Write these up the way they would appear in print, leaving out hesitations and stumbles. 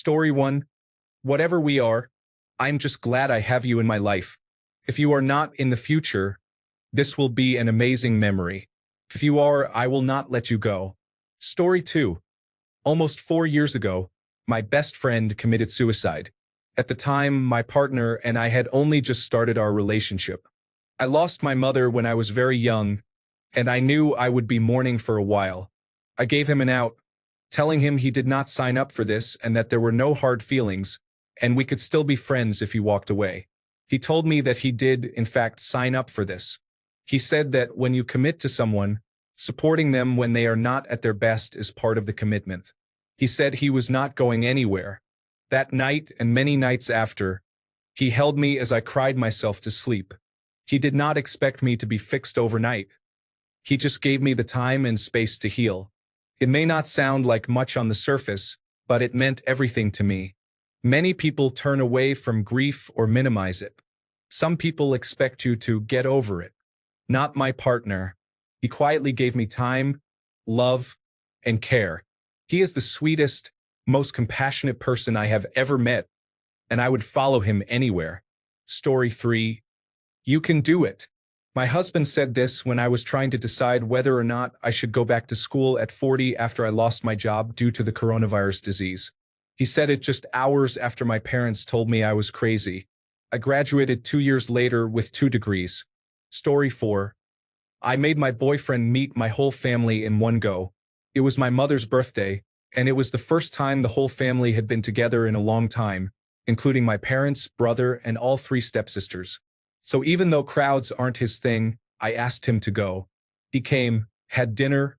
Story 1. Whatever we are, I'm just glad I have you in my life. If you are not in the future, this will be an amazing memory. If you are, I will not let you go. Story 2. Almost 4 years ago, my best friend committed suicide. At the time, my partner and I had only just started our relationship. I lost my mother when I was very young, and I knew I would be mourning for a while. I gave him an out, telling him he did not sign up for this and that there were no hard feelings, and we could still be friends if he walked away. He told me that he did, in fact, sign up for this. He said that when you commit to someone, supporting them when they are not at their best is part of the commitment. He said he was not going anywhere. That night and many nights after, he held me as I cried myself to sleep. He did not expect me to be fixed overnight. He just gave me the time and space to heal. It may not sound like much on the surface, but it meant everything to me. Many people turn away from grief or minimize it. Some people expect you to get over it. Not my partner. He quietly gave me time, love, and care. He is the sweetest, most compassionate person I have ever met, and I would follow him anywhere. Story 3. You can do it. My husband said this when I was trying to decide whether or not I should go back to school at 40 after I lost my job due to the coronavirus disease. He said it just hours after my parents told me I was crazy. I graduated 2 years later with 2 degrees. Story 4. I made my boyfriend meet my whole family in one go. It was my mother's birthday, and it was the first time the whole family had been together in a long time, including my parents, brother, and all 3 stepsisters. So even though crowds aren't his thing, I asked him to go. He came, had dinner,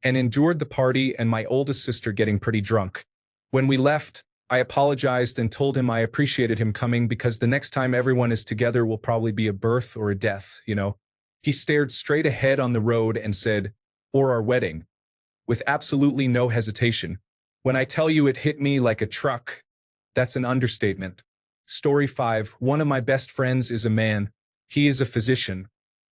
and endured the party and my oldest sister getting pretty drunk. When we left, I apologized and told him I appreciated him coming because the next time everyone is together will probably be a birth or a death, you know. He stared straight ahead on the road and said, "Or our wedding," with absolutely no hesitation. When I tell you it hit me like a truck, that's an understatement. Story 5. One of my best friends is a man. He is a physician.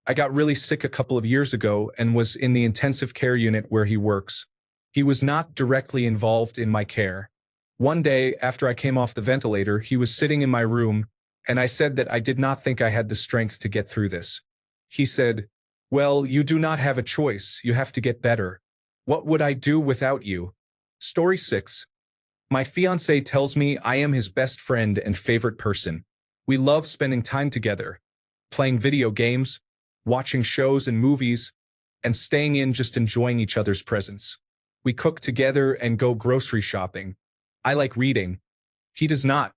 I got really sick a couple of years ago and was in the intensive care unit where he works. He was not directly involved in my care. One day, after I came off the ventilator, he was sitting in my room, and I said that I did not think I had the strength to get through this. He said, "Well, you do not have a choice. You have to get better. What would I do without you?" Story 6. My fiancé tells me I am his best friend and favorite person. We love spending time together, playing video games, watching shows and movies, and staying in just enjoying each other's presence. We cook together and go grocery shopping. I like reading. He does not,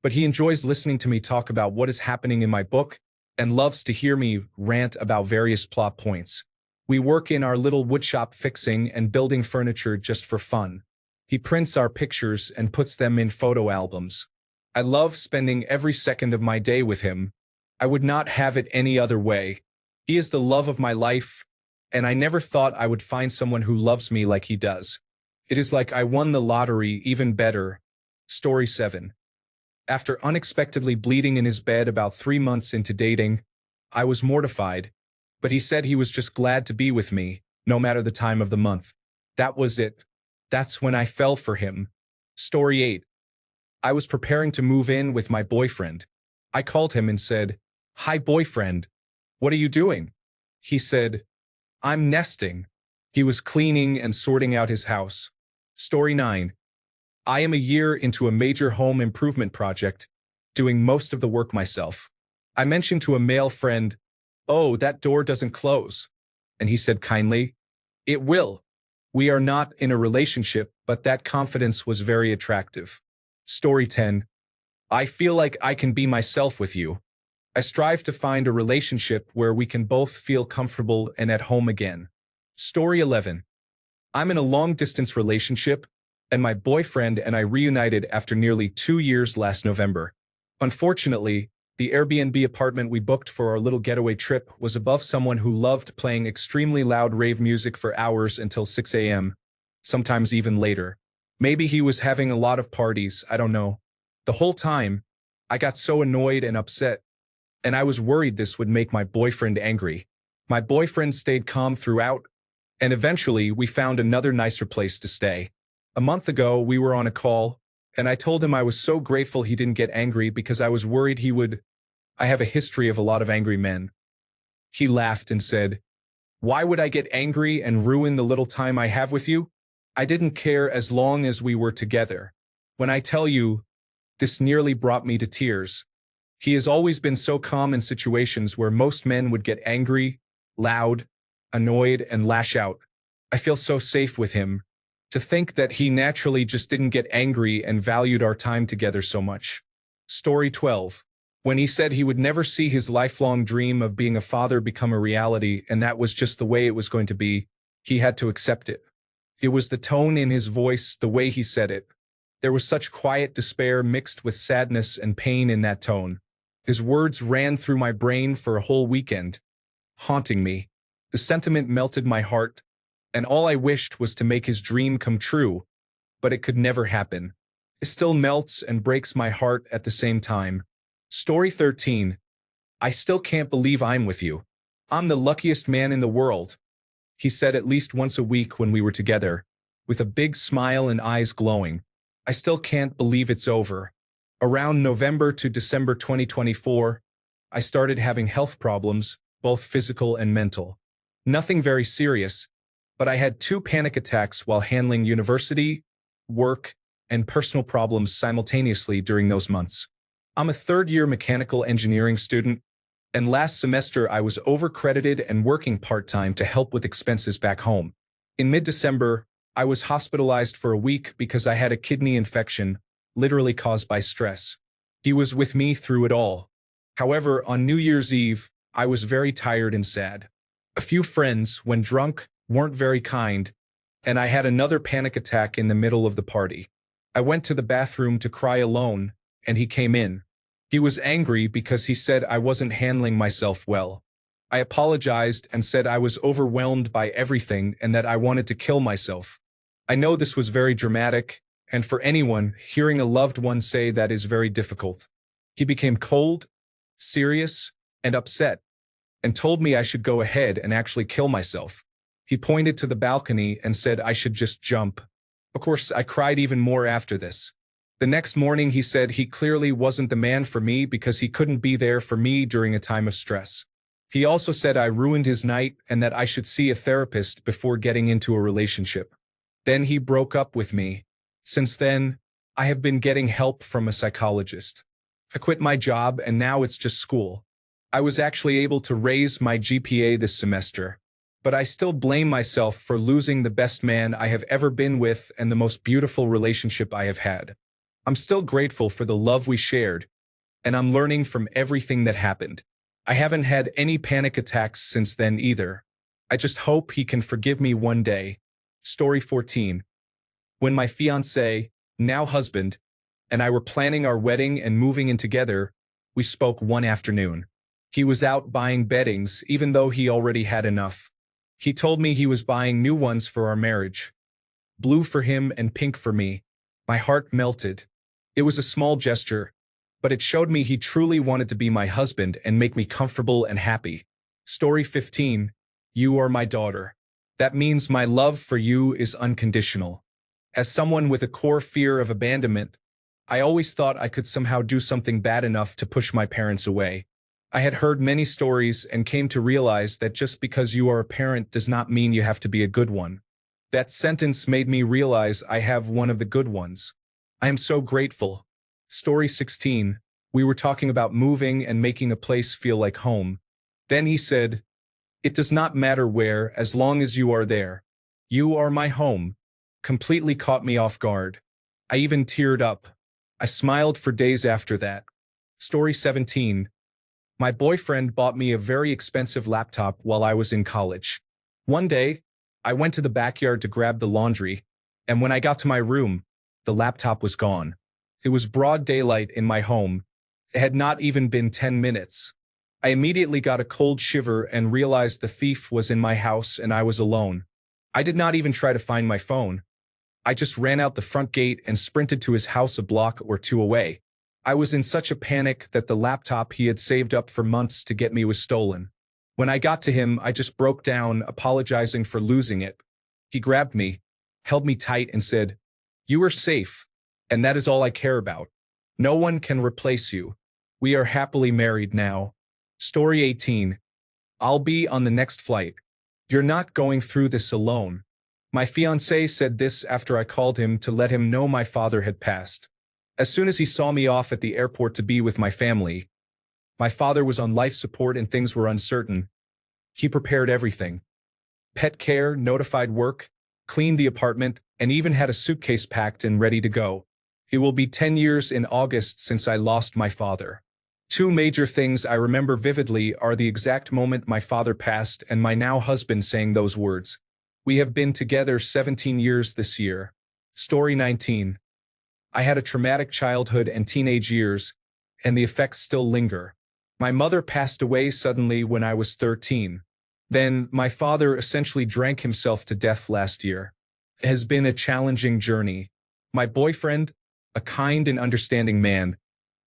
but he enjoys listening to me talk about what is happening in my book and loves to hear me rant about various plot points. We work in our little woodshop fixing and building furniture just for fun. He prints our pictures and puts them in photo albums. I love spending every second of my day with him. I would not have it any other way. He is the love of my life, and I never thought I would find someone who loves me like he does. It is like I won the lottery, even better. Story 7. After unexpectedly bleeding in his bed about 3 months into dating, I was mortified, but he said he was just glad to be with me, no matter the time of the month. That was it. That's when I fell for him. Story 8. I was preparing to move in with my boyfriend. I called him and said, "Hi, boyfriend. What are you doing?" He said, "I'm nesting." He was cleaning and sorting out his house. Story 9. I am a year into a major home improvement project, doing most of the work myself. I mentioned to a male friend, "Oh, that door doesn't close." And he said kindly, "It will." We are not in a relationship, but that confidence was very attractive. Story 10. I feel like I can be myself with you. I strive to find a relationship where we can both feel comfortable and at home again. Story 11. I'm in a long-distance relationship, and my boyfriend and I reunited after nearly 2 years last November. Unfortunately, the Airbnb apartment we booked for our little getaway trip was above someone who loved playing extremely loud rave music for hours until 6 a.m., sometimes even later. Maybe he was having a lot of parties, I don't know. The whole time, I got so annoyed and upset, and I was worried this would make my boyfriend angry. My boyfriend stayed calm throughout, and eventually we found another nicer place to stay. A month ago, we were on a call, And I told him I was so grateful he didn't get angry because I was worried he would. I have a history of a lot of angry men. He laughed and said, "Why would I get angry and ruin the little time I have with you? I didn't care as long as we were together. When I tell you, this nearly brought me to tears. He has always been so calm in situations where most men would get angry, loud, annoyed, and lash out. I feel so safe with him. To think that he naturally just didn't get angry and valued our time together so much." Story 12. When he said he would never see his lifelong dream of being a father become a reality and that was just the way it was going to be, he had to accept it. It was the tone in his voice, the way he said it. There was such quiet despair mixed with sadness and pain in that tone. His words ran through my brain for a whole weekend, haunting me. The sentiment melted my heart, and all I wished was to make his dream come true, but it could never happen. It still melts and breaks my heart at the same time. Story 13. I still can't believe I'm with you. I'm the luckiest man in the world, he said at least once a week when we were together, with a big smile and eyes glowing. I still can't believe it's over. Around November to December 2024, I started having health problems, both physical and mental. Nothing very serious, but I had 2 panic attacks while handling university, work, and personal problems simultaneously during those months. I'm a third-year mechanical engineering student, and last semester I was overcredited and working part-time to help with expenses back home. In mid-December, I was hospitalized for a week because I had a kidney infection, literally caused by stress. He was with me through it all. However, on New Year's Eve, I was very tired and sad. A few friends, when drunk, weren't very kind, and I had another panic attack in the middle of the party. I went to the bathroom to cry alone, and he came in. He was angry because he said I wasn't handling myself well. I apologized and said I was overwhelmed by everything and that I wanted to kill myself. I know this was very dramatic, and for anyone, hearing a loved one say that is very difficult. He became cold, serious, and upset, and told me I should go ahead and actually kill myself. He pointed to the balcony and said I should just jump. Of course, I cried even more after this. The next morning he said he clearly wasn't the man for me because he couldn't be there for me during a time of stress. He also said I ruined his night and that I should see a therapist before getting into a relationship. Then he broke up with me. Since then, I have been getting help from a psychologist. I quit my job and now it's just school. I was actually able to raise my GPA this semester, but I still blame myself for losing the best man I have ever been with and the most beautiful relationship I have had. I'm still grateful for the love we shared, and I'm learning from everything that happened. I haven't had any panic attacks since then either. I just hope he can forgive me one day. Story 14. When my fiancé, now husband, and I were planning our wedding and moving in together, we spoke one afternoon. He was out buying beddings even though he already had enough. He told me he was buying new ones for our marriage. Blue for him and pink for me. My heart melted. It was a small gesture, but it showed me he truly wanted to be my husband and make me comfortable and happy. Story 15. You are my daughter. That means my love for you is unconditional. As someone with a core fear of abandonment, I always thought I could somehow do something bad enough to push my parents away. I had heard many stories and came to realize that just because you are a parent does not mean you have to be a good one. That sentence made me realize I have one of the good ones. I am so grateful. Story 16. We were talking about moving and making a place feel like home. Then he said, "It does not matter where, as long as you are there. You are my home." Completely caught me off guard. I even teared up. I smiled for days after that. Story 17. My boyfriend bought me a very expensive laptop while I was in college. One day, I went to the backyard to grab the laundry, and when I got to my room, the laptop was gone. It was broad daylight in my home. It had not even been 10 minutes. I immediately got a cold shiver and realized the thief was in my house and I was alone. I did not even try to find my phone. I just ran out the front gate and sprinted to his house a block or two away. I was in such a panic that the laptop he had saved up for months to get me was stolen. When I got to him, I just broke down, apologizing for losing it. He grabbed me, held me tight and said, "You are safe. And that is all I care about. No one can replace you. We are happily married now. Story 18. I'll be on the next flight. You're not going through this alone. My fiancé said this after I called him to let him know my father had passed. As soon as he saw me off at the airport to be with my family, my father was on life support and things were uncertain. He prepared everything. Pet care, notified work, cleaned the apartment, and even had a suitcase packed and ready to go. It will be 10 years in August since I lost my father. Two major things I remember vividly are the exact moment my father passed and my now husband saying those words. We have been together 17 years this year. Story 19. I had a traumatic childhood and teenage years, and the effects still linger. My mother passed away suddenly when I was 13. Then, my father essentially drank himself to death last year. It has been a challenging journey. My boyfriend, a kind and understanding man,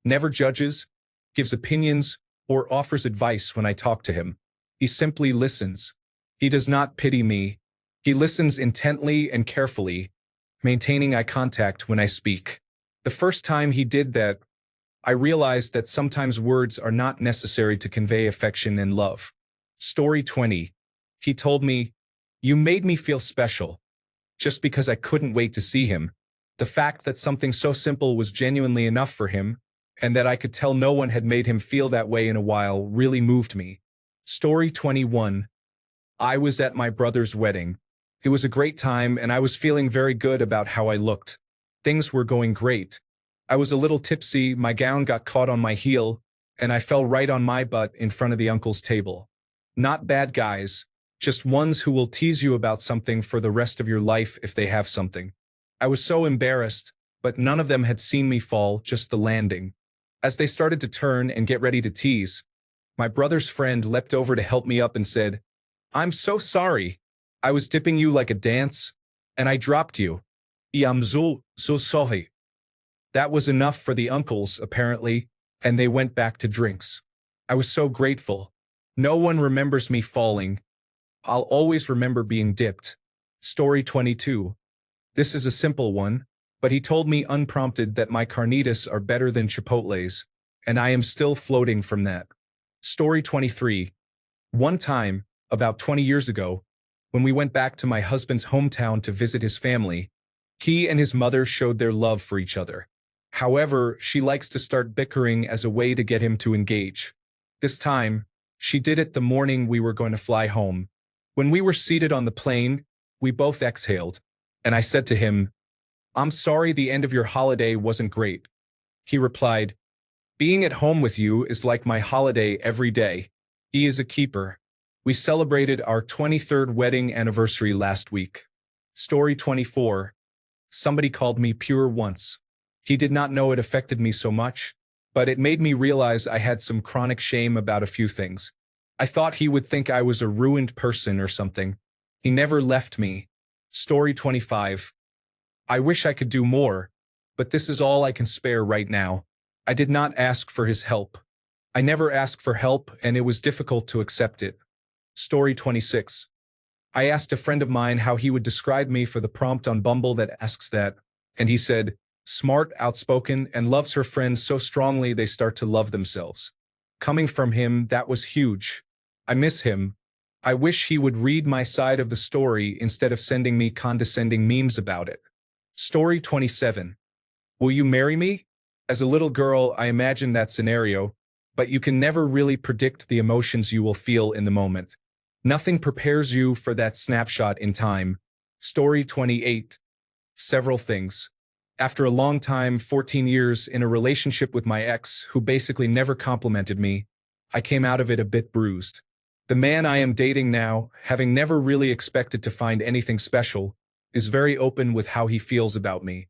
never judges, gives opinions, or offers advice when I talk to him. He simply listens. He does not pity me. He listens intently and carefully, maintaining eye contact when I speak. The first time he did that, I realized that sometimes words are not necessary to convey affection and love. Story 20. He told me, "You made me feel special," just because I couldn't wait to see him. The fact that something so simple was genuinely enough for him, and that I could tell no one had made him feel that way in a while, really moved me. Story 21. I was at my brother's wedding. It was a great time, and I was feeling very good about how I looked. Things were going great. I was a little tipsy, my gown got caught on my heel, and I fell right on my butt in front of the uncle's table. Not bad guys, just ones who will tease you about something for the rest of your life if they have something. I was so embarrassed, but none of them had seen me fall, just the landing. As they started to turn and get ready to tease, my brother's friend leapt over to help me up and said, "I'm so sorry. I was dipping you like a dance, and I dropped you. I'm so sorry." That was enough for the uncles, apparently, and they went back to drinks. I was so grateful. No one remembers me falling. I'll always remember being dipped. Story 22. This is a simple one, but he told me unprompted that my carnitas are better than Chipotle's, and I am still floating from that. Story 23. One time, about 20 years ago, when we went back to my husband's hometown to visit his family, he and his mother showed their love for each other. However, she likes to start bickering as a way to get him to engage. This time, she did it the morning we were going to fly home. When we were seated on the plane, we both exhaled, and I said to him, "I'm sorry the end of your holiday wasn't great." He replied, "Being at home with you is like my holiday every day." He is a keeper. We celebrated our 23rd wedding anniversary last week. Story 24. Somebody called me pure once. He did not know it affected me so much, but it made me realize I had some chronic shame about a few things. I thought he would think I was a ruined person or something. He never left me. Story 25. I wish I could do more, but this is all I can spare right now. I did not ask for his help. I never asked for help, and it was difficult to accept it. Story 26. I asked a friend of mine how he would describe me for the prompt on Bumble that asks that, and he said, smart, outspoken, and loves her friends so strongly they start to love themselves. Coming from him, that was huge. I miss him. I wish he would read my side of the story instead of sending me condescending memes about it. Story 27. Will you marry me? As a little girl, I imagined that scenario, but you can never really predict the emotions you will feel in the moment. Nothing prepares you for that snapshot in time. Story 28. Several things. After a long time, 14 years, in a relationship with my ex, who basically never complimented me, I came out of it a bit bruised. The man I am dating now, having never really expected to find anything special, is very open with how he feels about me.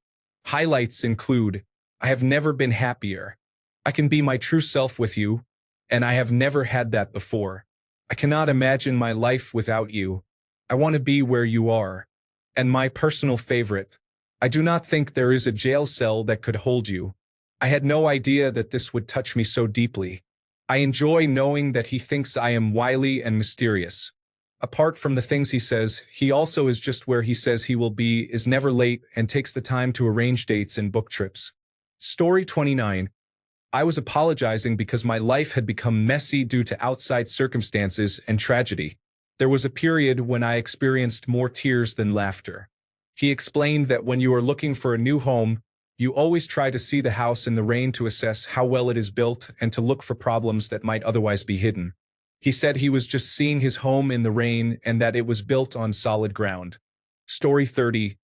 Highlights include, I have never been happier. I can be my true self with you, and I have never had that before. I cannot imagine my life without you. I want to be where you are. And my personal favorite, I do not think there is a jail cell that could hold you. I had no idea that this would touch me so deeply. I enjoy knowing that he thinks I am wily and mysterious. Apart from the things he says, he also is just where he says he will be, is never late, and takes the time to arrange dates and book trips. Story 29. I was apologizing because my life had become messy due to outside circumstances and tragedy. There was a period when I experienced more tears than laughter. He explained that when you are looking for a new home, you always try to see the house in the rain to assess how well it is built and to look for problems that might otherwise be hidden. He said he was just seeing his home in the rain and that it was built on solid ground. Story 30.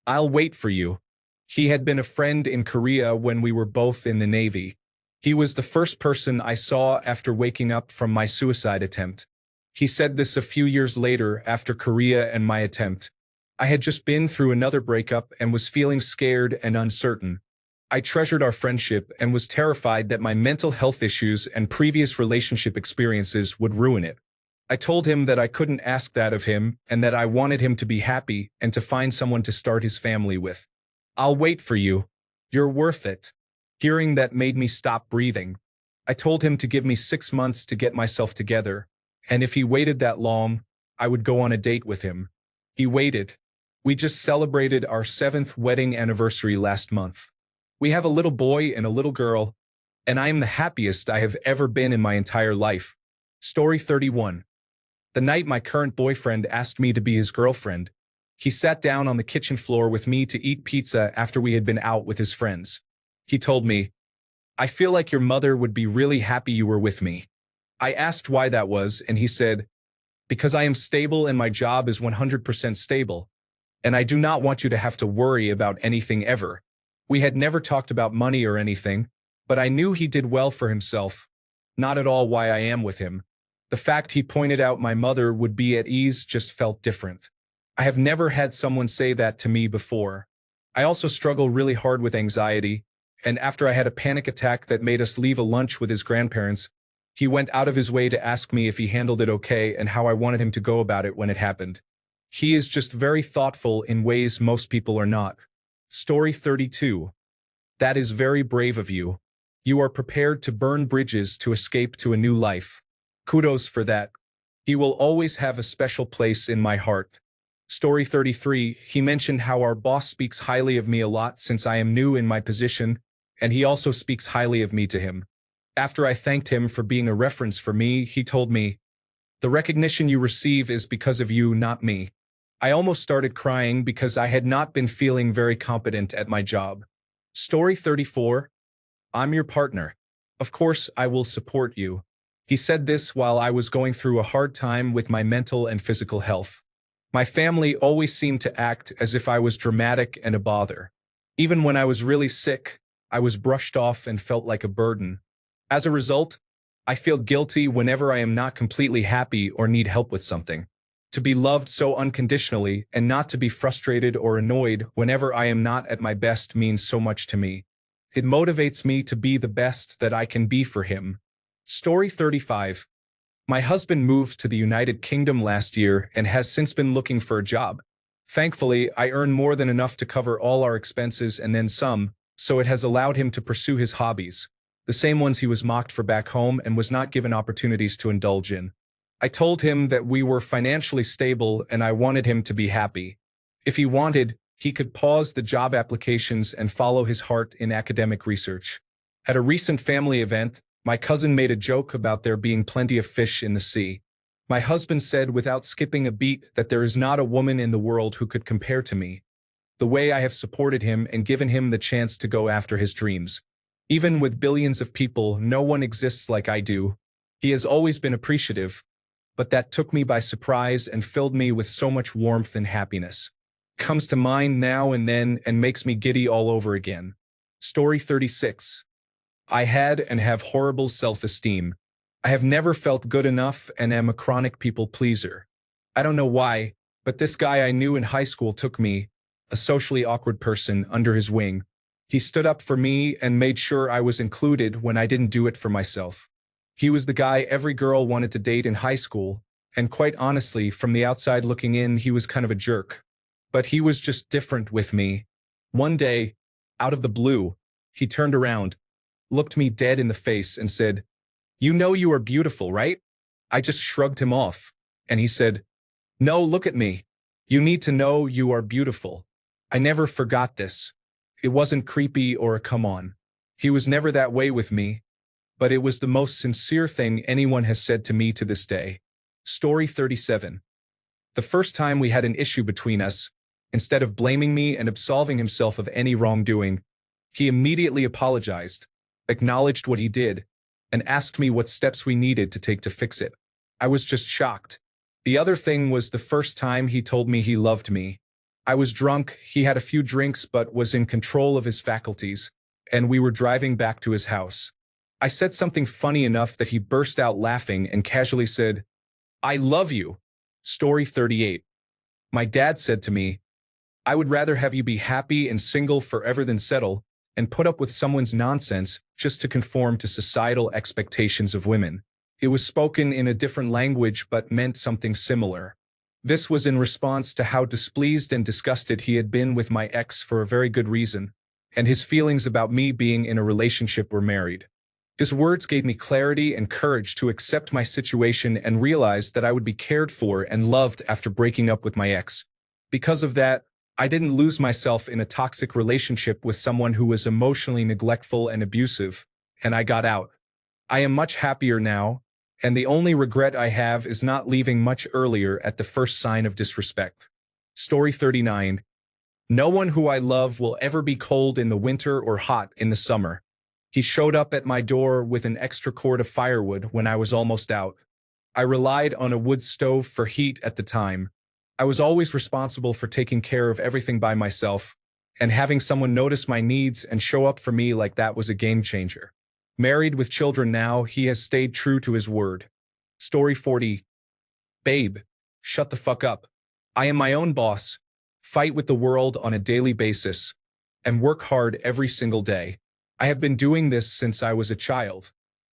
I'll wait for you. He had been a friend in Korea when we were both in the Navy. He was the first person I saw after waking up from my suicide attempt. He said this a few years later after Korea and my attempt. I had just been through another breakup and was feeling scared and uncertain. I treasured our friendship and was terrified that my mental health issues and previous relationship experiences would ruin it. I told him that I couldn't ask that of him and that I wanted him to be happy and to find someone to start his family with. I'll wait for you. You're worth it. Hearing that made me stop breathing. I told him to give me 6 months to get myself together, and if he waited that long, I would go on a date with him. He waited. We just celebrated our 7th wedding anniversary last month. We have a little boy and a little girl, and I am the happiest I have ever been in my entire life. Story 31. The night my current boyfriend asked me to be his girlfriend, he sat down on the kitchen floor with me to eat pizza after we had been out with his friends. He told me, "I feel like your mother would be really happy you were with me." I asked why that was, and he said, "Because I am stable and my job is 100% stable, and I do not want you to have to worry about anything ever." We had never talked about money or anything, but I knew he did well for himself. Not at all why I am with him. The fact he pointed out my mother would be at ease just felt different. I have never had someone say that to me before. I also struggle really hard with anxiety, and after I had a panic attack that made us leave a lunch with his grandparents, he went out of his way to ask me if he handled it okay and how I wanted him to go about it when it happened. He is just very thoughtful in ways most people are not. Story 32. That is very brave of you. You are prepared to burn bridges to escape to a new life. Kudos for that. He will always have a special place in my heart. Story 33. He mentioned how our boss speaks highly of me a lot since I am new in my position, and he also speaks highly of me to him. After I thanked him for being a reference for me, he told me, "The recognition you receive is because of you, not me." I almost started crying because I had not been feeling very competent at my job. Story 34. I'm your partner. Of course, I will support you. He said this while I was going through a hard time with my mental and physical health. My family always seemed to act as if I was dramatic and a bother. Even when I was really sick, I was brushed off and felt like a burden. As a result, I feel guilty whenever I am not completely happy or need help with something. To be loved so unconditionally and not to be frustrated or annoyed whenever I am not at my best means so much to me. It motivates me to be the best that I can be for him. Story 35. My husband moved to the United Kingdom last year and has since been looking for a job. Thankfully, I earn more than enough to cover all our expenses and then some, so it has allowed him to pursue his hobbies, the same ones he was mocked for back home and was not given opportunities to indulge in. I told him that we were financially stable and I wanted him to be happy. If he wanted, he could pause the job applications and follow his heart in academic research. At a recent family event, my cousin made a joke about there being plenty of fish in the sea. My husband said without skipping a beat that there is not a woman in the world who could compare to me. The way I have supported him and given him the chance to go after his dreams. Even with billions of people, no one exists like I do. He has always been appreciative, but that took me by surprise and filled me with so much warmth and happiness. Comes to mind now and then and makes me giddy all over again. Story 36. I had and have horrible self-esteem. I have never felt good enough and am a chronic people pleaser. I don't know why, but this guy I knew in high school took me, a socially awkward person, under his wing. He stood up for me and made sure I was included when I didn't do it for myself. He was the guy every girl wanted to date in high school, and quite honestly, from the outside looking in, he was kind of a jerk. But he was just different with me. One day, out of the blue, he turned around, looked me dead in the face and said, "You know you are beautiful, right?" I just shrugged him off, and he said, No, look at me. You need to know you are beautiful. I never forgot this. It wasn't creepy or a come on. He was never that way with me, but it was the most sincere thing anyone has said to me to this day. Story 37. The first time we had an issue between us, instead of blaming me and absolving himself of any wrongdoing, he immediately apologized, acknowledged what he did, and asked me what steps we needed to take to fix it. I was just shocked. The other thing was the first time he told me he loved me. I was drunk, he had a few drinks but was in control of his faculties, and we were driving back to his house. I said something funny enough that he burst out laughing and casually said, "I love you." Story 38. My dad said to me, "I would rather have you be happy and single forever than settle and put up with someone's nonsense just to conform to societal expectations of women." It was spoken in a different language but meant something similar. This was in response to how displeased and disgusted he had been with my ex for a very good reason, and his feelings about me being in a relationship were married. His words gave me clarity and courage to accept my situation and realize that I would be cared for and loved after breaking up with my ex. Because of that, I didn't lose myself in a toxic relationship with someone who was emotionally neglectful and abusive, and I got out. I am much happier now, and the only regret I have is not leaving much earlier at the first sign of disrespect. Story 39. No one who I love will ever be cold in the winter or hot in the summer. He showed up at my door with an extra cord of firewood when I was almost out. I relied on a wood stove for heat at the time. I was always responsible for taking care of everything by myself, and having someone notice my needs and show up for me like that was a game changer. Married with children now, he has stayed true to his word. Story 40. Babe, shut the fuck up. I am my own boss, fight with the world on a daily basis, and work hard every single day. I have been doing this since I was a child.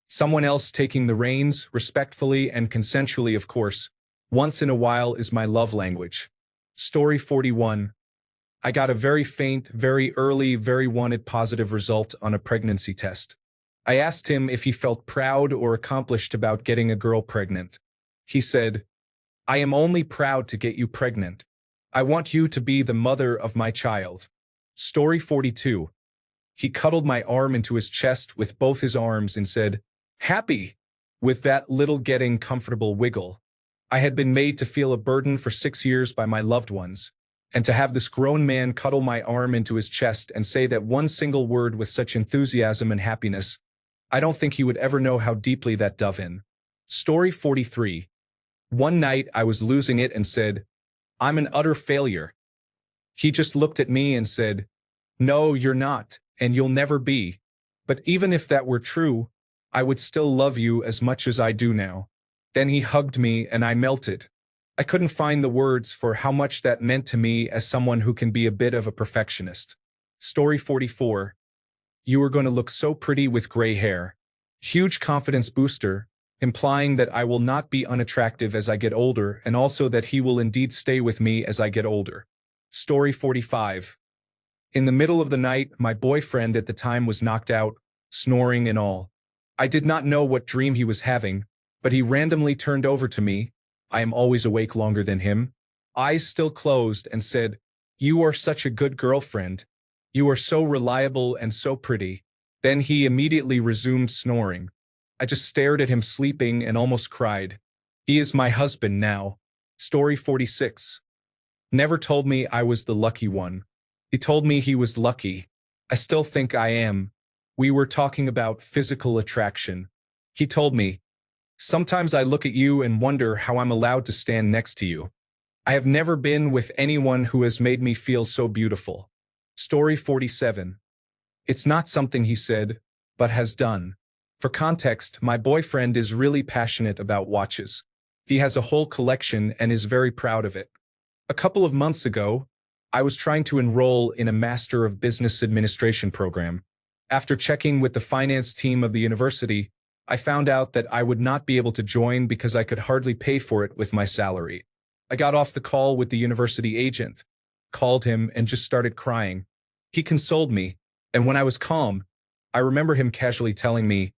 Someone else taking the reins, respectfully and consensually of course, once in a while is my love language. Story 41. I got a very faint, very early, very wanted positive result on a pregnancy test. I asked him if he felt proud or accomplished about getting a girl pregnant. He said, "I am only proud to get you pregnant. I want you to be the mother of my child." Story 42. He cuddled my arm into his chest with both his arms and said, "Happy," with that little getting comfortable wiggle. I had been made to feel a burden for 6 years by my loved ones, and to have this grown man cuddle my arm into his chest and say that one single word with such enthusiasm and happiness, I don't think he would ever know how deeply that dove in. Story 43. One night I was losing it and said, "I'm an utter failure." He just looked at me and said, "No, you're not, and you'll never be. But even if that were true, I would still love you as much as I do now." Then he hugged me and I melted. I couldn't find the words for how much that meant to me as someone who can be a bit of a perfectionist. Story 44. You are going to look so pretty with gray hair. Huge confidence booster, implying that I will not be unattractive as I get older and also that he will indeed stay with me as I get older. Story 45. In the middle of the night, my boyfriend at the time was knocked out, snoring and all. I did not know what dream he was having, but he randomly turned over to me, I am always awake longer than him, eyes still closed, and said, "You are such a good girlfriend. You are so reliable and so pretty." Then he immediately resumed snoring. I just stared at him sleeping and almost cried. He is my husband now. Story 46. Never told me I was the lucky one. He told me he was lucky. I still think I am. We were talking about physical attraction. He told me, "Sometimes I look at you and wonder how I'm allowed to stand next to you. I have never been with anyone who has made me feel so beautiful." Story 47. It's not something he said, but has done. For context, my boyfriend is really passionate about watches. He has a whole collection and is very proud of it. A couple of months ago, I was trying to enroll in a Master of Business Administration program. After checking with the finance team of the university, I found out that I would not be able to join because I could hardly pay for it with my salary. I got off the call with the university agent, called him, and just started crying. He consoled me, and when I was calm, I remember him casually telling me,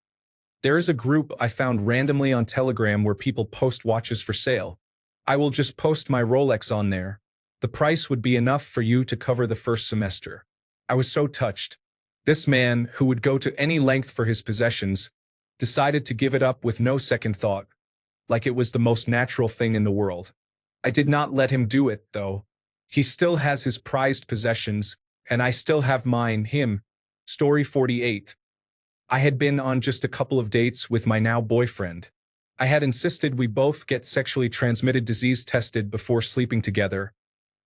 "There is a group I found randomly on Telegram where people post watches for sale. I will just post my Rolex on there. The price would be enough for you to cover the first semester. I was so touched. This man, who would go to any length for his possessions, decided to give it up with no second thought, like it was the most natural thing in the world. I did not let him do it, though. He still has his prized possessions, and I still have mine, him. Story 48. I had been on just a couple of dates with my now boyfriend. I had insisted we both get sexually transmitted disease tested before sleeping together,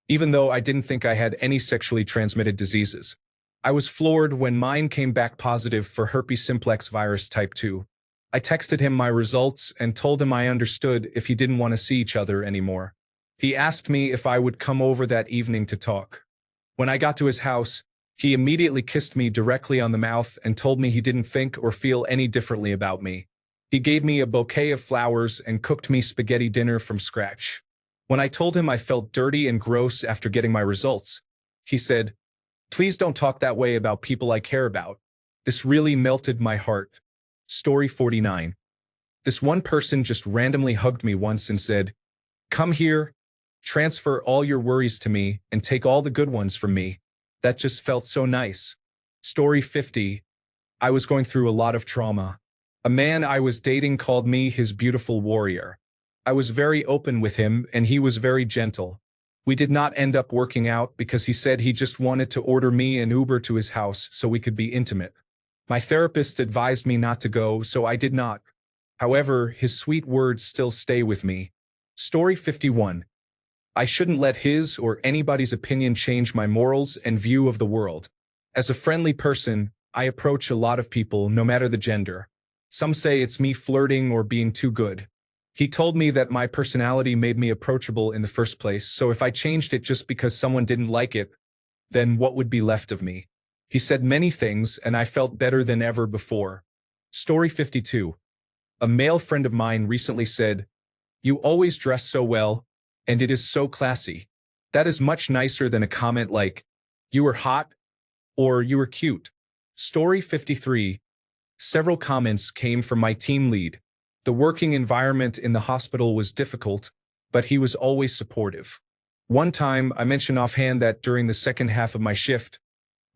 even though I didn't think I had any sexually transmitted diseases. I was floored when mine came back positive for herpes simplex virus type 2. I texted him my results and told him I understood if he didn't want to see each other anymore. He asked me if I would come over that evening to talk. When I got to his house, he immediately kissed me directly on the mouth and told me he didn't think or feel any differently about me. He gave me a bouquet of flowers and cooked me spaghetti dinner from scratch. When I told him I felt dirty and gross after getting my results, he said, "Please don't talk that way about people I care about." This really melted my heart. Story 49. This one person just randomly hugged me once and said, "Come here, transfer all your worries to me and take all the good ones from me." That just felt so nice. Story 50. I was going through a lot of trauma. A man I was dating called me his beautiful warrior. I was very open with him and he was very gentle. We did not end up working out because he said he just wanted to order me an Uber to his house so we could be intimate. My therapist advised me not to go, so I did not. However, his sweet words still stay with me. Story 51. I shouldn't let his or anybody's opinion change my morals and view of the world. As a friendly person, I approach a lot of people, no matter the gender. Some say it's me flirting or being too good. He told me that my personality made me approachable in the first place, so if I changed it just because someone didn't like it, then what would be left of me? He said many things, and I felt better than ever before. Story 52. A male friend of mine recently said, "You always dress so well, and it is so classy." That is much nicer than a comment like, "You were hot," or "You were cute." Story 53. Several comments came from my team lead. The working environment in the hospital was difficult, but he was always supportive. One time, I mentioned offhand that during the second half of my shift,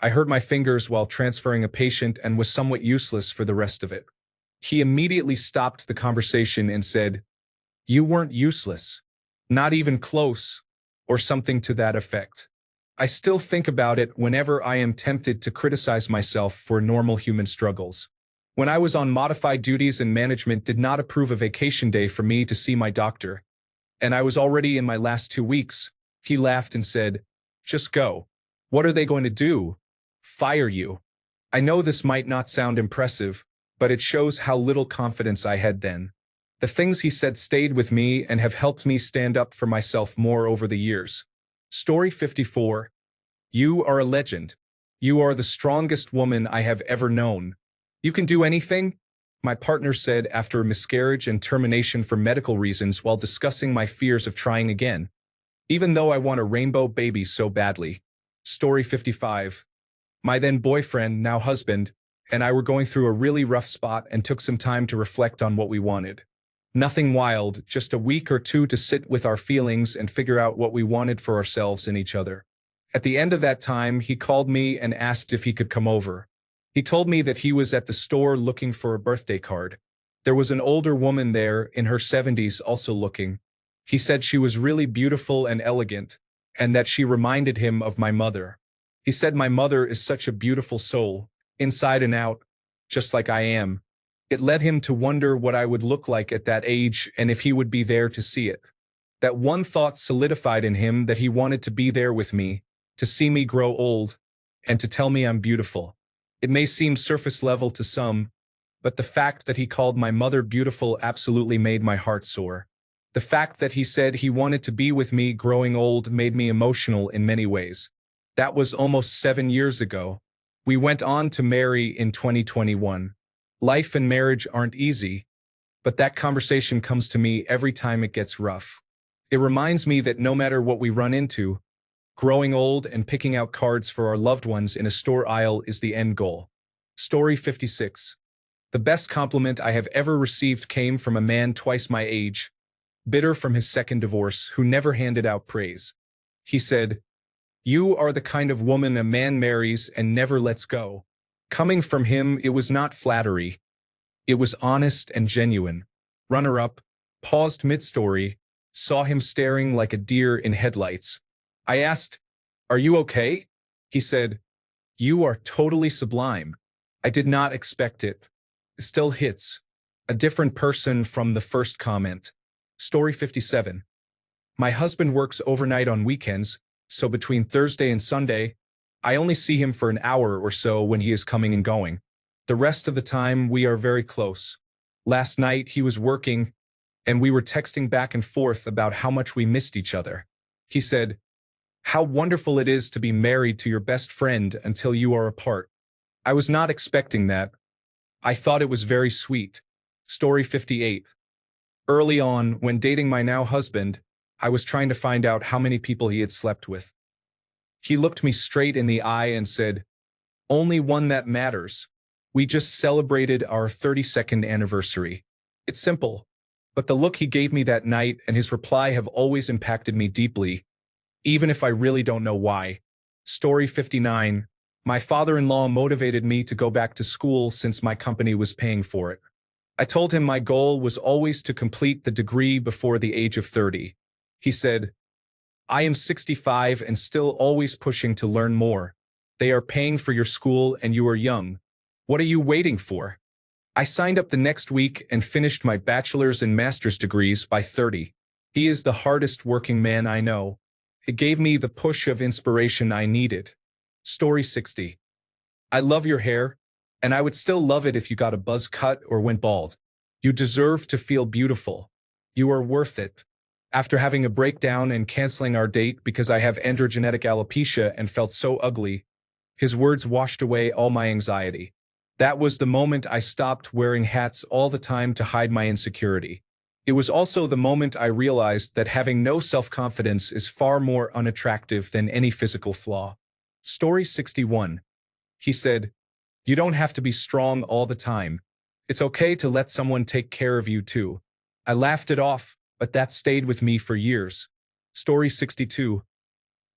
I hurt my fingers while transferring a patient and was somewhat useless for the rest of it. He immediately stopped the conversation and said, "You weren't useless. Not even close," or something to that effect. I still think about it whenever I am tempted to criticize myself for normal human struggles. When I was on modified duties and management did not approve a vacation day for me to see my doctor, and I was already in my last 2 weeks, he laughed and said, "Just go. What are they going to do? Fire you?" I know this might not sound impressive, but it shows how little confidence I had then. The things he said stayed with me and have helped me stand up for myself more over the years. Story 54. You are a legend. You are the strongest woman I have ever known. "You can do anything?" my partner said after a miscarriage and termination for medical reasons while discussing my fears of trying again. Even though I want a rainbow baby so badly. Story 55. My then boyfriend, now husband, and I were going through a really rough spot and took some time to reflect on what we wanted. Nothing wild, just a week or two to sit with our feelings and figure out what we wanted for ourselves and each other. At the end of that time, he called me and asked if he could come over. He told me that he was at the store looking for a birthday card. There was an older woman there in her 70s also looking. He said she was really beautiful and elegant, and that she reminded him of my mother. He said my mother is such a beautiful soul, inside and out, just like I am. It led him to wonder what I would look like at that age and if he would be there to see it. That one thought solidified in him that he wanted to be there with me, to see me grow old, and to tell me I'm beautiful. It may seem surface level to some, but the fact that he called my mother beautiful absolutely made my heart soar. The fact that he said he wanted to be with me growing old made me emotional in many ways. That was almost 7 years ago. We went on to marry in 2021. Life and marriage aren't easy, but that conversation comes to me every time it gets rough. It reminds me that no matter what we run into, growing old and picking out cards for our loved ones in a store aisle is the end goal. Story 56. The best compliment I have ever received came from a man twice my age. bitter from his second divorce, who never handed out praise. He said, "You are the kind of woman a man marries and never lets go." Coming from him, it was not flattery. It was honest and genuine. Runner-up paused mid-story, saw him staring like a deer in headlights. I asked, "Are you okay?" He said, "You are totally sublime. I did not expect it." Still hits. A different person from the first comment. Story 57. My husband works overnight on weekends, so between Thursday and Sunday, I only see him for an hour or so when he is coming and going. The rest of the time, we are very close. Last night, he was working, and we were texting back and forth about how much we missed each other. He said, "How wonderful it is to be married to your best friend until you are apart." I was not expecting that. I thought it was very sweet. Story 58. Early on, when dating my now husband, I was trying to find out how many people he had slept with. He looked me straight in the eye and said, "Only one that matters. We just celebrated our 32nd anniversary." It's simple, but the look he gave me that night and his reply have always impacted me deeply, even if I really don't know why. Story 59. My father-in-law motivated me to go back to school since my company was paying for it. I told him my goal was always to complete the degree before the age of 30. He said, "I am 65 and still always pushing to learn more. They are paying for your school and you are young. What are you waiting for?" I signed up the next week and finished my bachelor's and master's degrees by 30. He is the hardest working man I know. It gave me the push of inspiration I needed. Story 60. I love your hair, and I would still love it if you got a buzz cut or went bald. You deserve to feel beautiful. You are worth it. After having a breakdown and canceling our date because I have androgenetic alopecia and felt so ugly, his words washed away all my anxiety. That was the moment I stopped wearing hats all the time to hide my insecurity. It was also the moment I realized that having no self-confidence is far more unattractive than any physical flaw. Story 61. He said, "You don't have to be strong all the time. It's okay to let someone take care of you too." I laughed it off, but that stayed with me for years. Story 62.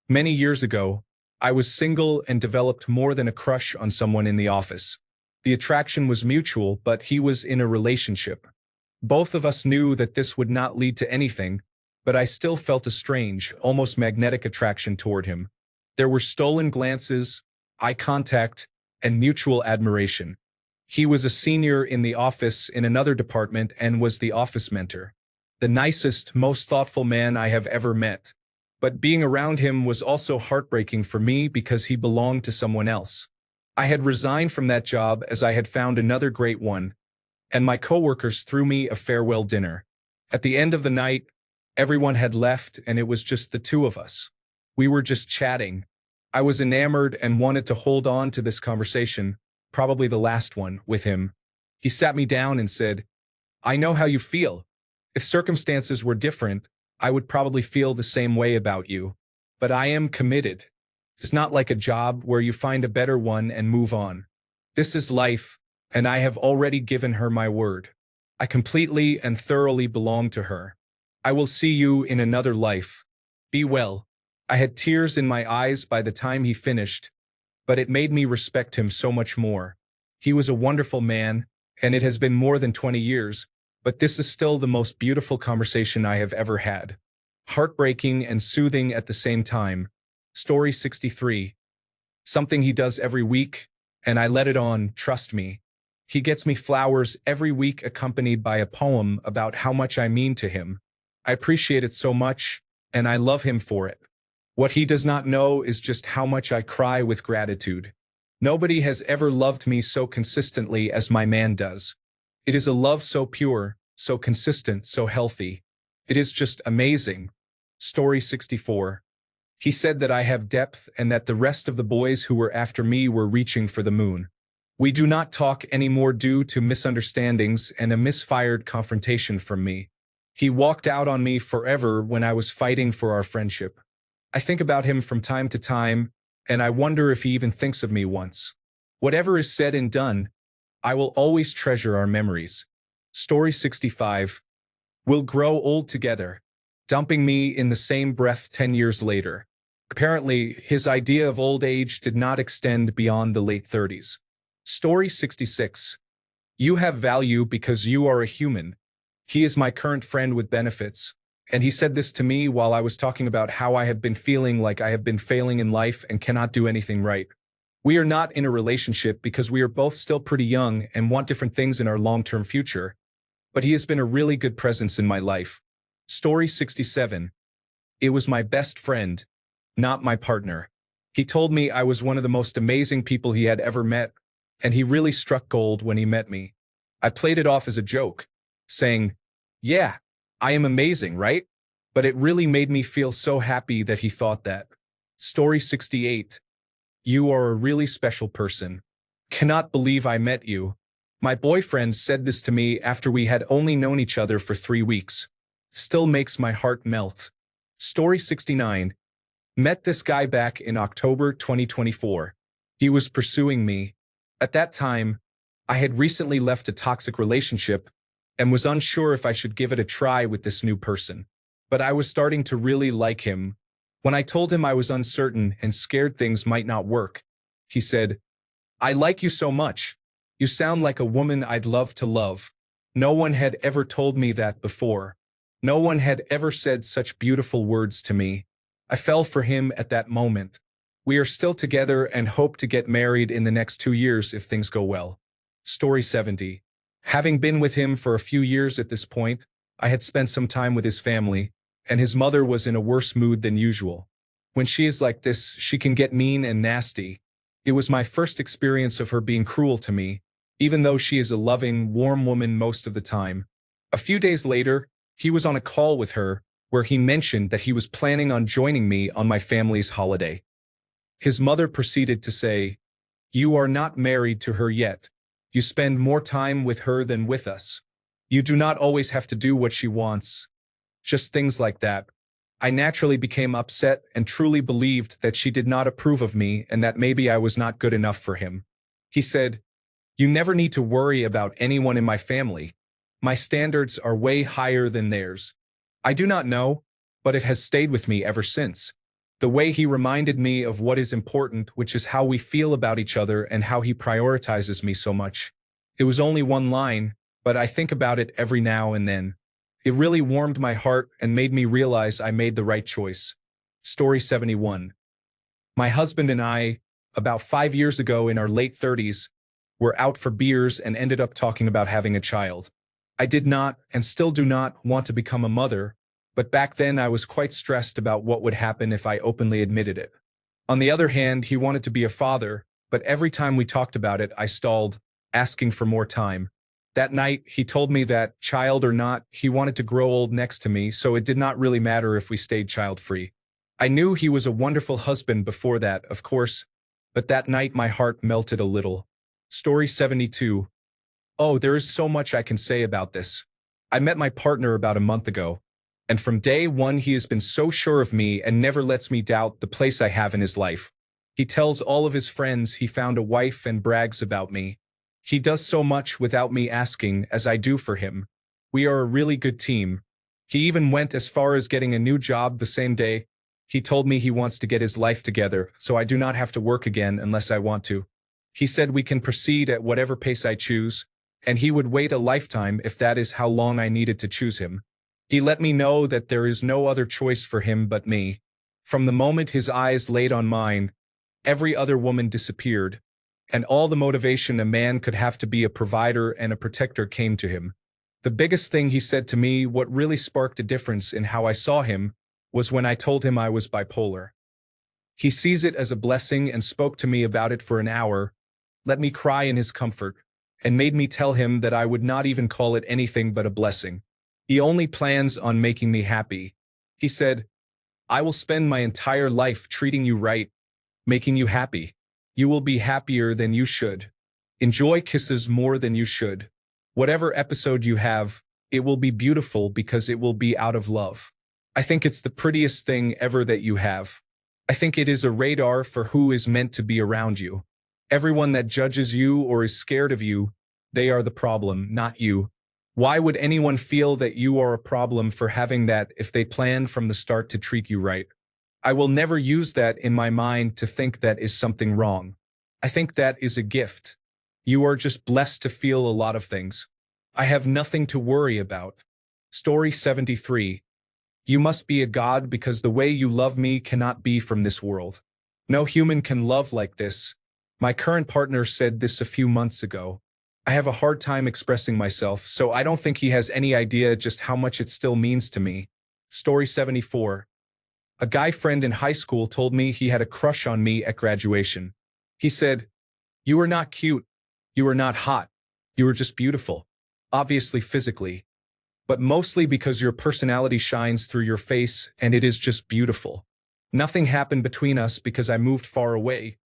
Many years ago, I was single and developed more than a crush on someone in the office. The attraction was mutual, but he was in a relationship. Both of us knew that this would not lead to anything, but I still felt a strange, almost magnetic attraction toward him. There were stolen glances, eye contact, and mutual admiration. He was a senior in the office in another department and was the office mentor. The nicest, most thoughtful man I have ever met. But being around him was also heartbreaking for me because he belonged to someone else. I had resigned from that job as I had found another great one, and my coworkers threw me a farewell dinner. At the end of the night, everyone had left and it was just the two of us. We were just chatting. I was enamored and wanted to hold on to this conversation, probably the last one, with him. He sat me down and said, "I know how you feel. If circumstances were different, I would probably feel the same way about you. But I am committed. It's not like a job where you find a better one and move on. This is life, and I have already given her my word. I completely and thoroughly belong to her. I will see you in another life. Be well." I had tears in my eyes by the time he finished, but it made me respect him so much more. He was a wonderful man, and it has been more than 20 years, but this is still the most beautiful conversation I have ever had. Heartbreaking and soothing at the same time. Story 63. Something he does every week, and I let it on, trust me. He gets me flowers every week accompanied by a poem about how much I mean to him. I appreciate it so much, and I love him for it. What he does not know is just how much I cry with gratitude. Nobody has ever loved me so consistently as my man does. It is a love so pure, so consistent, so healthy. It is just amazing. Story 64. He said that I have depth and that the rest of the boys who were after me were reaching for the moon. We do not talk anymore due to misunderstandings and a misfired confrontation from me. He walked out on me forever when I was fighting for our friendship. I think about him from time to time, and I wonder if he even thinks of me once. Whatever is said and done, I will always treasure our memories. Story 65. We'll grow old together, dumping me in the same breath 10 years later. Apparently, his idea of old age did not extend beyond the late 30s. Story 66. You have value because you are a human. He is my current friend with benefits, and he said this to me while I was talking about how I have been feeling like I have been failing in life and cannot do anything right. We are not in a relationship because we are both still pretty young and want different things in our long-term future, but he has been a really good presence in my life. Story 67. It was my best friend, not my partner. He told me I was one of the most amazing people he had ever met, and he really struck gold when he met me. I played it off as a joke, saying, "Yeah, I am amazing, right?" But it really made me feel so happy that he thought that. Story 68. You are a really special person. Cannot believe I met you. My boyfriend said this to me after we had only known each other for 3 weeks. Still makes my heart melt. Story 69. Met this guy back in October 2024. He was pursuing me. At that time, I had recently left a toxic relationship and was unsure if I should give it a try with this new person. But I was starting to really like him. When I told him I was uncertain and scared things might not work, he said, "I like you so much. You sound like a woman I'd love to love." No one had ever told me that before. No one had ever said such beautiful words to me. I fell for him at that moment. We are still together and hope to get married in the next 2 years if things go well. Story 70. Having been with him for a few years at this point, I had spent some time with his family, and his mother was in a worse mood than usual. When she is like this, she can get mean and nasty. It was my first experience of her being cruel to me, even though she is a loving, warm woman most of the time. A few days later, he was on a call with her, where he mentioned that he was planning on joining me on my family's holiday. His mother proceeded to say, "You are not married to her yet. You spend more time with her than with us. You do not always have to do what she wants." Just things like that. I naturally became upset and truly believed that she did not approve of me and that maybe I was not good enough for him. He said, "You never need to worry about anyone in my family. My standards are way higher than theirs." I do not know, but it has stayed with me ever since. The way he reminded me of what is important, which is how we feel about each other and how he prioritizes me so much. It was only one line, but I think about it every now and then. It really warmed my heart and made me realize I made the right choice. Story 71. My husband and I, about 5 years ago in our late 30s, were out for beers and ended up talking about having a child. I did not, and still do not, want to become a mother, but back then I was quite stressed about what would happen if I openly admitted it. On the other hand, he wanted to be a father, but every time we talked about it, I stalled, asking for more time. That night, he told me that, child or not, he wanted to grow old next to me, so it did not really matter if we stayed child-free. I knew he was a wonderful husband before that, of course, but that night my heart melted a little. Story 72. Oh, there is so much I can say about this. I met my partner about a month ago, and from day one he has been so sure of me and never lets me doubt the place I have in his life. He tells all of his friends he found a wife and brags about me. He does so much without me asking, as I do for him. We are a really good team. He even went as far as getting a new job the same day. He told me he wants to get his life together, so I do not have to work again unless I want to. He said we can proceed at whatever pace I choose, and he would wait a lifetime if that is how long I needed to choose him. He let me know that there is no other choice for him but me. From the moment his eyes laid on mine, every other woman disappeared, and all the motivation a man could have to be a provider and a protector came to him. The biggest thing he said to me, what really sparked a difference in how I saw him, was when I told him I was bipolar. He sees it as a blessing and spoke to me about it for an hour, let me cry in his comfort, and made me tell him that I would not even call it anything but a blessing. He only plans on making me happy. He said, "I will spend my entire life treating you right, making you happy. You will be happier than you should. Enjoy kisses more than you should. Whatever episode you have, it will be beautiful because it will be out of love. I think it's the prettiest thing ever that you have. I think it is a radar for who is meant to be around you. Everyone that judges you or is scared of you, they are the problem, not you. Why would anyone feel that you are a problem for having that if they planned from the start to treat you right? I will never use that in my mind to think that is something wrong. I think that is a gift. You are just blessed to feel a lot of things. I have nothing to worry about. Story 73. You must be a god because the way you love me cannot be from this world. No human can love like this. My current partner said this a few months ago. I have a hard time expressing myself, so I don't think he has any idea just how much it still means to me. Story 74. A guy friend in high school told me he had a crush on me at graduation. He said, "You are not cute. You are not hot. You are just beautiful. Obviously physically. But mostly because your personality shines through your face and it is just beautiful. Nothing happened between us because I moved far away.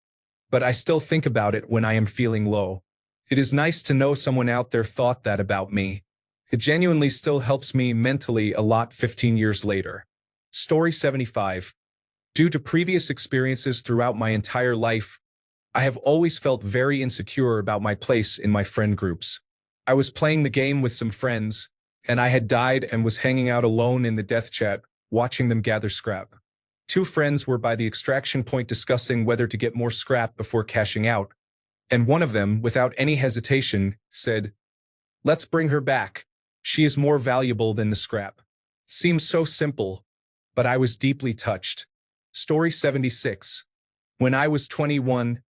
But I still think about it when I am feeling low. It is nice to know someone out there thought that about me. It genuinely still helps me mentally a lot 15 years later." Story 75. Due to previous experiences throughout my entire life, I have always felt very insecure about my place in my friend groups. I was playing the game with some friends, and I had died and was hanging out alone in the death chat, watching them gather scrap. Two friends were by the extraction point discussing whether to get more scrap before cashing out, and one of them, without any hesitation, said, "Let's bring her back. She is more valuable than the scrap." Seems so simple, but I was deeply touched. Story 76. When I was 21,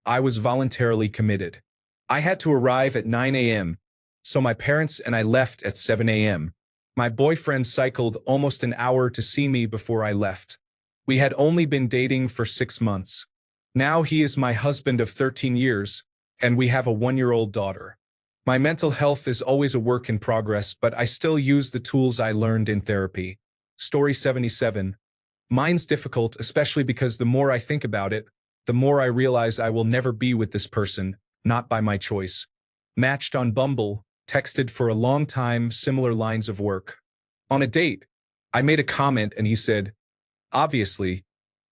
I was voluntarily committed. I had to arrive at 9 a.m., so my parents and I left at 7 a.m. My boyfriend cycled almost an hour to see me before I left. We had only been dating for 6 months. Now he is my husband of 13 years, and we have a 1-year-old daughter. My mental health is always a work in progress, but I still use the tools I learned in therapy. Story 77. Mine's difficult, especially because the more I think about it, the more I realize I will never be with this person, not by my choice. Matched on Bumble, texted for a long time, similar lines of work. On a date, I made a comment and he said, "Obviously,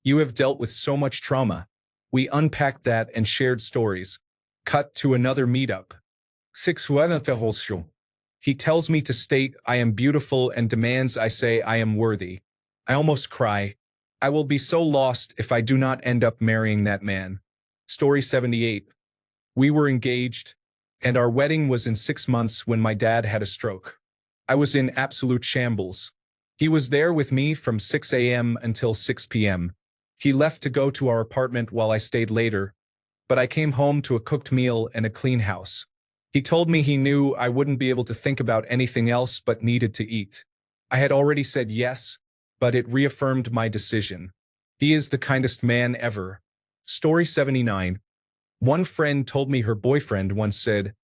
you have dealt with so much trauma." We unpacked that and shared stories. Cut to another meetup. Sexuelle intervention. He tells me to state I am beautiful and demands I say I am worthy. I almost cry. I will be so lost if I do not end up marrying that man. Story 78. We were engaged, and our wedding was in 6 months when my dad had a stroke. I was in absolute shambles. He was there with me from 6 a.m. until 6 p.m. He left to go to our apartment while I stayed later, but I came home to a cooked meal and a clean house. He told me he knew I wouldn't be able to think about anything else but needed to eat. I had already said yes, but it reaffirmed my decision. He is the kindest man ever. Story 79. One friend told me her boyfriend once said,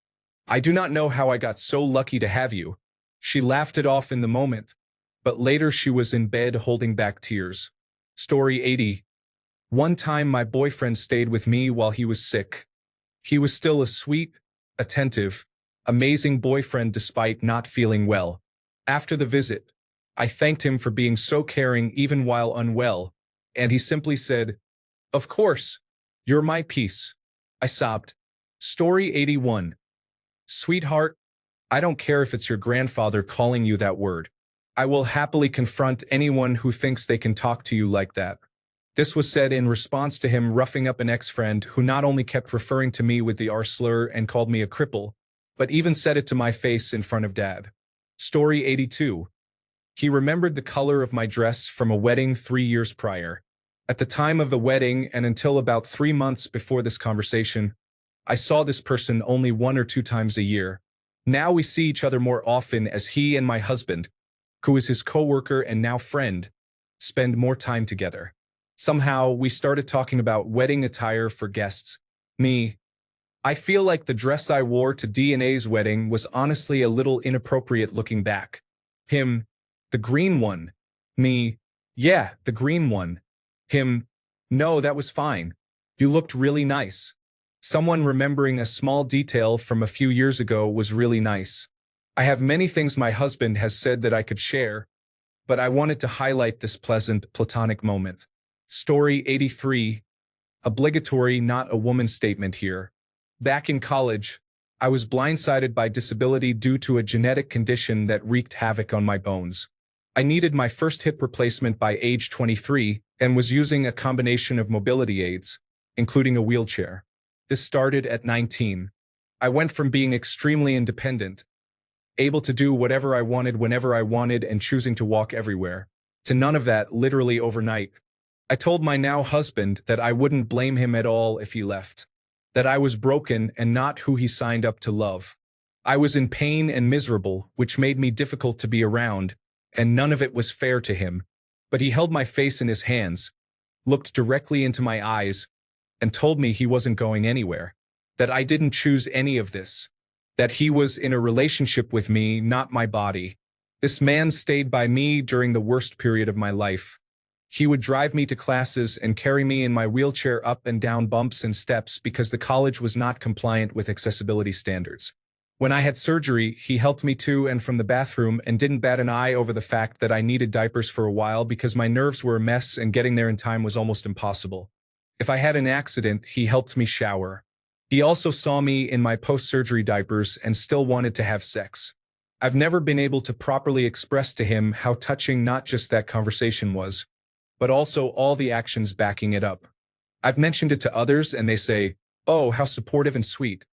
"I do not know how I got so lucky to have you." She laughed it off in the moment, but later she was in bed holding back tears. Story 80. One time my boyfriend stayed with me while he was sick. He was still a sweet, attentive, amazing boyfriend despite not feeling well. After the visit, I thanked him for being so caring even while unwell, and he simply said, "Of course, you're my peace." I sobbed. Story 81. Sweetheart, I don't care if it's your grandfather calling you that word. I will happily confront anyone who thinks they can talk to you like that. This was said in response to him roughing up an ex-friend who not only kept referring to me with the R slur and called me a cripple, but even said it to my face in front of Dad. Story 82. He remembered the color of my dress from a wedding 3 years prior. At the time of the wedding and until about 3 months before this conversation, I saw this person only 1 or 2 times a year. Now we see each other more often as he and my husband, who is his co-worker and now friend, spend more time together. Somehow, we started talking about wedding attire for guests. Me. I feel like the dress I wore to DNA's wedding was honestly a little inappropriate looking back. Him. The green one. Me. Yeah, the green one. Him. No, that was fine. You looked really nice. Someone remembering a small detail from a few years ago was really nice. I have many things my husband has said that I could share, but I wanted to highlight this pleasant, platonic moment. Story 83. Obligatory not a woman statement here. Back in college, I was blindsided by disability due to a genetic condition that wreaked havoc on my bones. I needed my first hip replacement by age 23 and was using a combination of mobility aids, including a wheelchair. This started at 19. I went from being extremely independent, able to do whatever I wanted whenever I wanted and choosing to walk everywhere, to none of that literally overnight. I told my now husband that I wouldn't blame him at all if he left, that I was broken and not who he signed up to love. I was in pain and miserable, which made me difficult to be around, and none of it was fair to him. But he held my face in his hands, looked directly into my eyes, and told me he wasn't going anywhere, that I didn't choose any of this, that he was in a relationship with me, not my body. This man stayed by me during the worst period of my life. He would drive me to classes and carry me in my wheelchair up and down bumps and steps because the college was not compliant with accessibility standards. When I had surgery, he helped me to and from the bathroom and didn't bat an eye over the fact that I needed diapers for a while because my nerves were a mess and getting there in time was almost impossible. If I had an accident, he helped me shower. He also saw me in my post-surgery diapers and still wanted to have sex. I've never been able to properly express to him how touching not just that conversation was, but also all the actions backing it up. I've mentioned it to others and they say, "Oh, how supportive and sweet."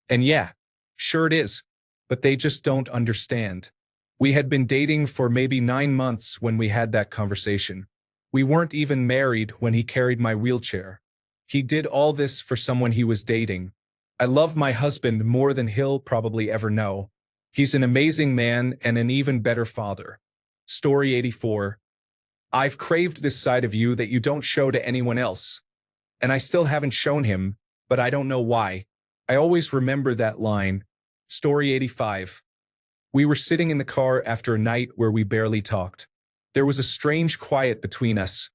And yeah, sure it is, but they just don't understand. We had been dating for maybe 9 months when we had that conversation. We weren't even married when he carried my wheelchair. He did all this for someone he was dating. I love my husband more than he'll probably ever know. He's an amazing man and an even better father. Story 84. I've craved this side of you that you don't show to anyone else. And I still haven't shown him, but I don't know why. I always remember that line. Story 85. We were sitting in the car after a night where we barely talked. There was a strange quiet between us.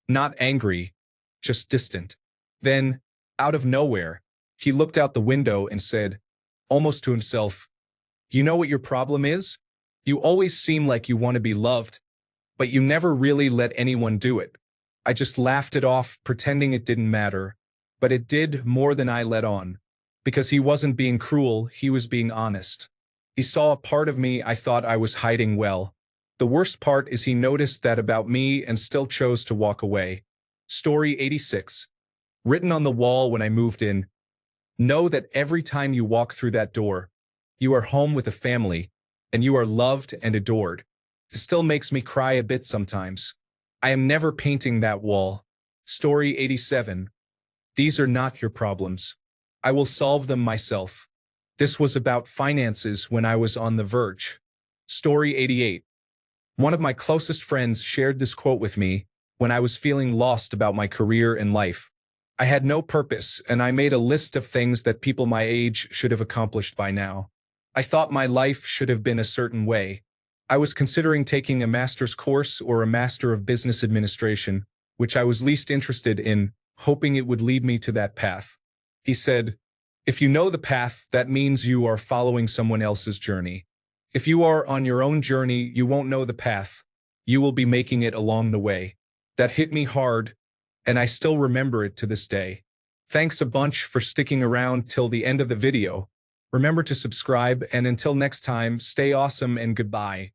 Not angry, just distant. Then, out of nowhere, he looked out the window and said, almost to himself, "You know what your problem is? You always seem like you want to be loved, but you never really let anyone do it." I just laughed it off, pretending it didn't matter. But it did more than I let on. Because he wasn't being cruel, he was being honest. He saw a part of me I thought I was hiding well. The worst part is he noticed that about me and still chose to walk away. Story 86. Written on the wall when I moved in. Know that every time you walk through that door, you are home with a family, and you are loved and adored. It still makes me cry a bit sometimes. I am never painting that wall. Story 87. These are not your problems. I will solve them myself. This was about finances when I was on the verge. Story 88. One of my closest friends shared this quote with me when I was feeling lost about my career and life. I had no purpose, and I made a list of things that people my age should have accomplished by now. I thought my life should have been a certain way. I was considering taking a master's course or a Master of Business Administration, which I was least interested in, hoping it would lead me to that path. He said, "If you know the path, that means you are following someone else's journey. If you are on your own journey, you won't know the path. You will be making it along the way." That hit me hard, and I still remember it to this day. Thanks a bunch for sticking around till the end of the video. Remember to subscribe, and until next time, stay awesome and goodbye.